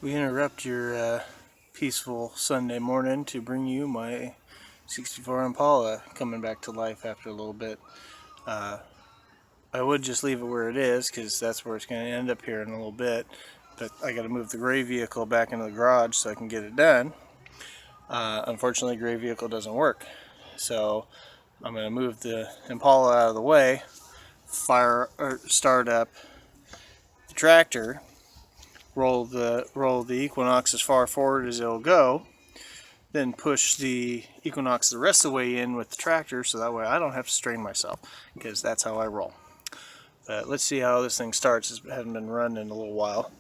We interrupt your peaceful Sunday morning to bring you my 64 Impala coming back to life after a little bit. I would just leave it where it is because that's where it's going to end up here in a little bit, but I got to move the gray vehicle back into the garage so I can get it done. Unfortunately, gray vehicle doesn't work, so I'm going to move the Impala out of the way, start up the tractor, roll the Equinox as far forward as it'll go, then push the Equinox the rest of the way in with the tractor so that way I don't have to strain myself, because that's how I roll. But let's see how this thing starts. It hasn't been run in a little while.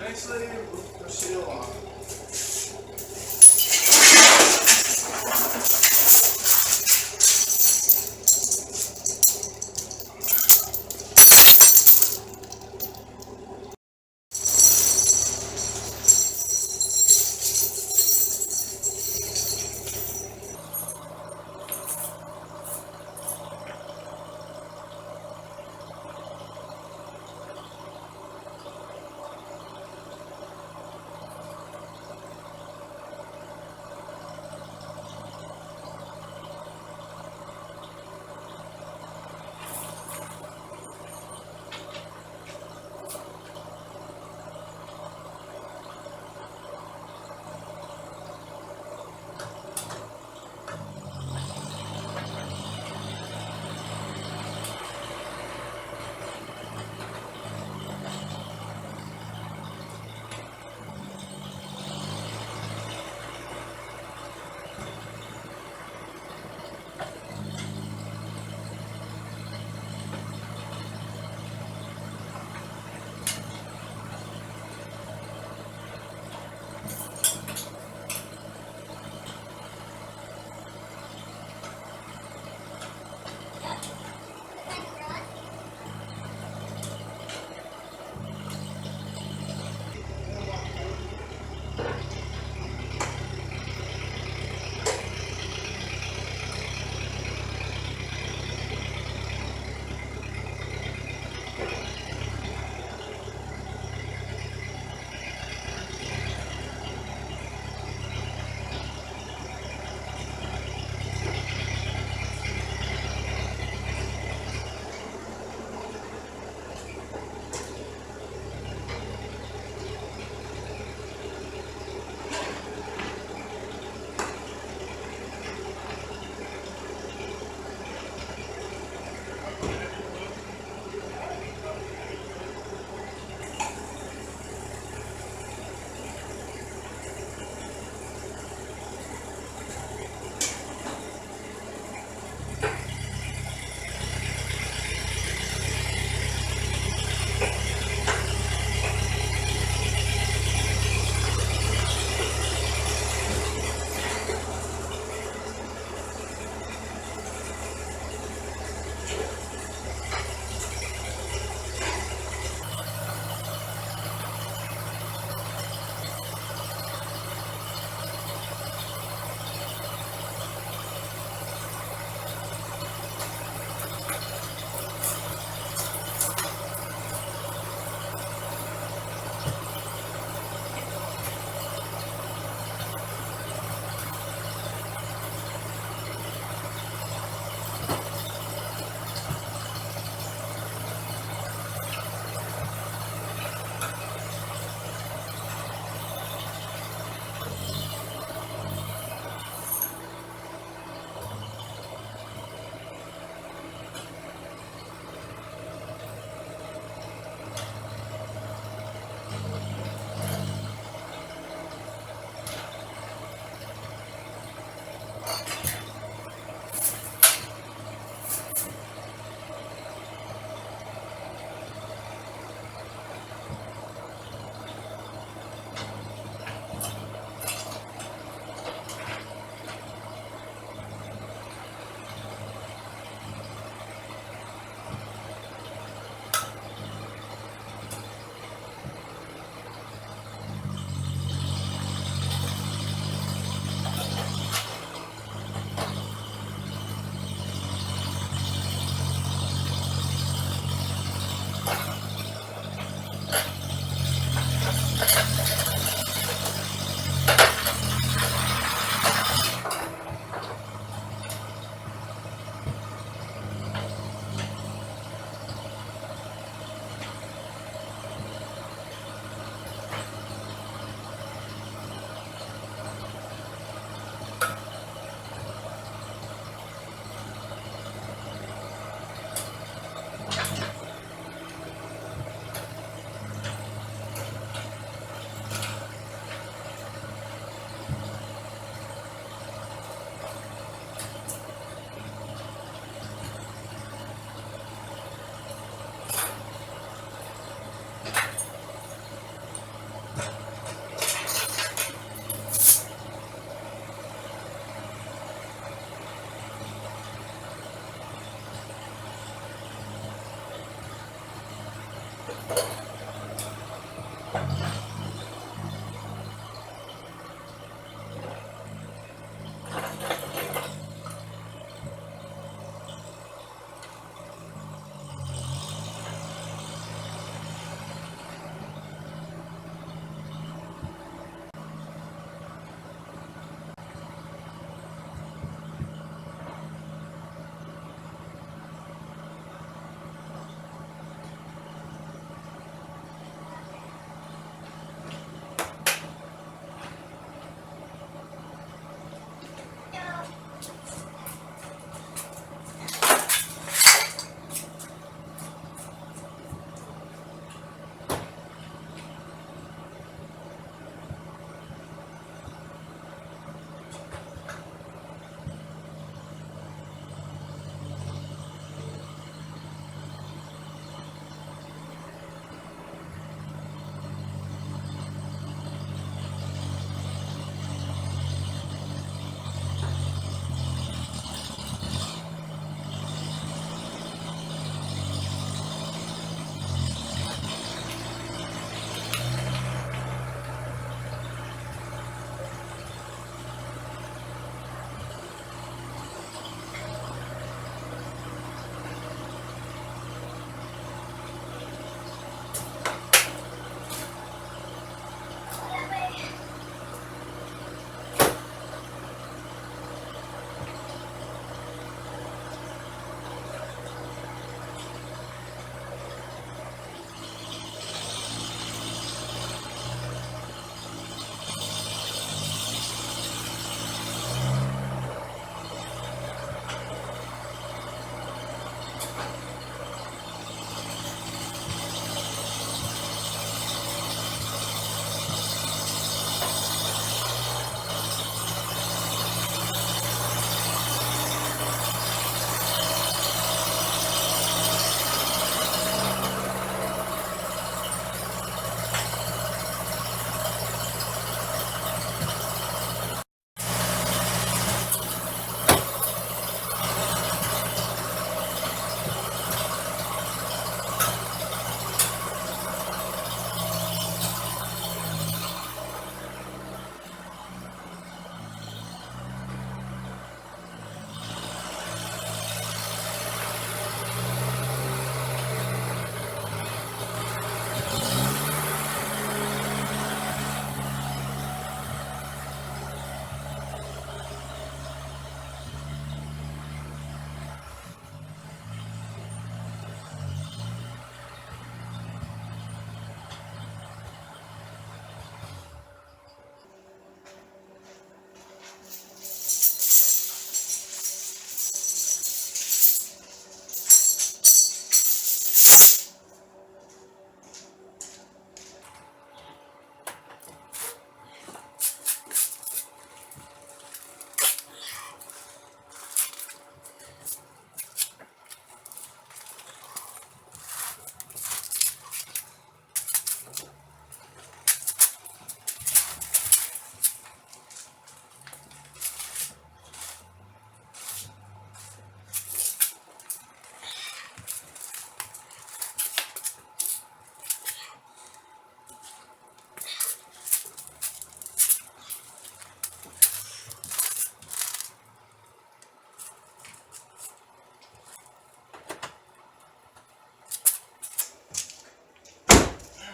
Nicely, we'll seal off.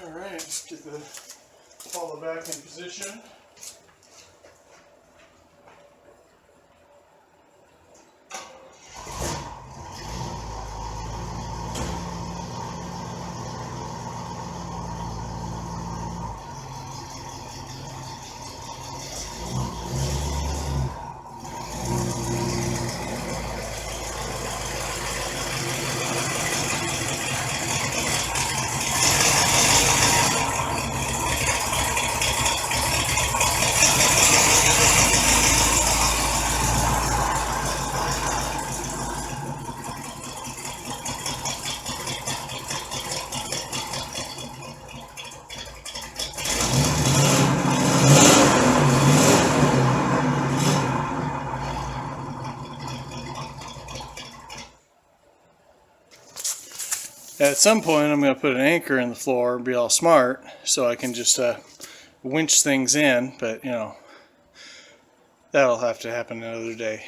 Alright, let's get the Impala back in position. At some point, I'm going to put an anchor in the floor and be all smart so I can just winch things in, but you know, that'll have to happen another day.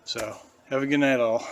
So, have a good night all.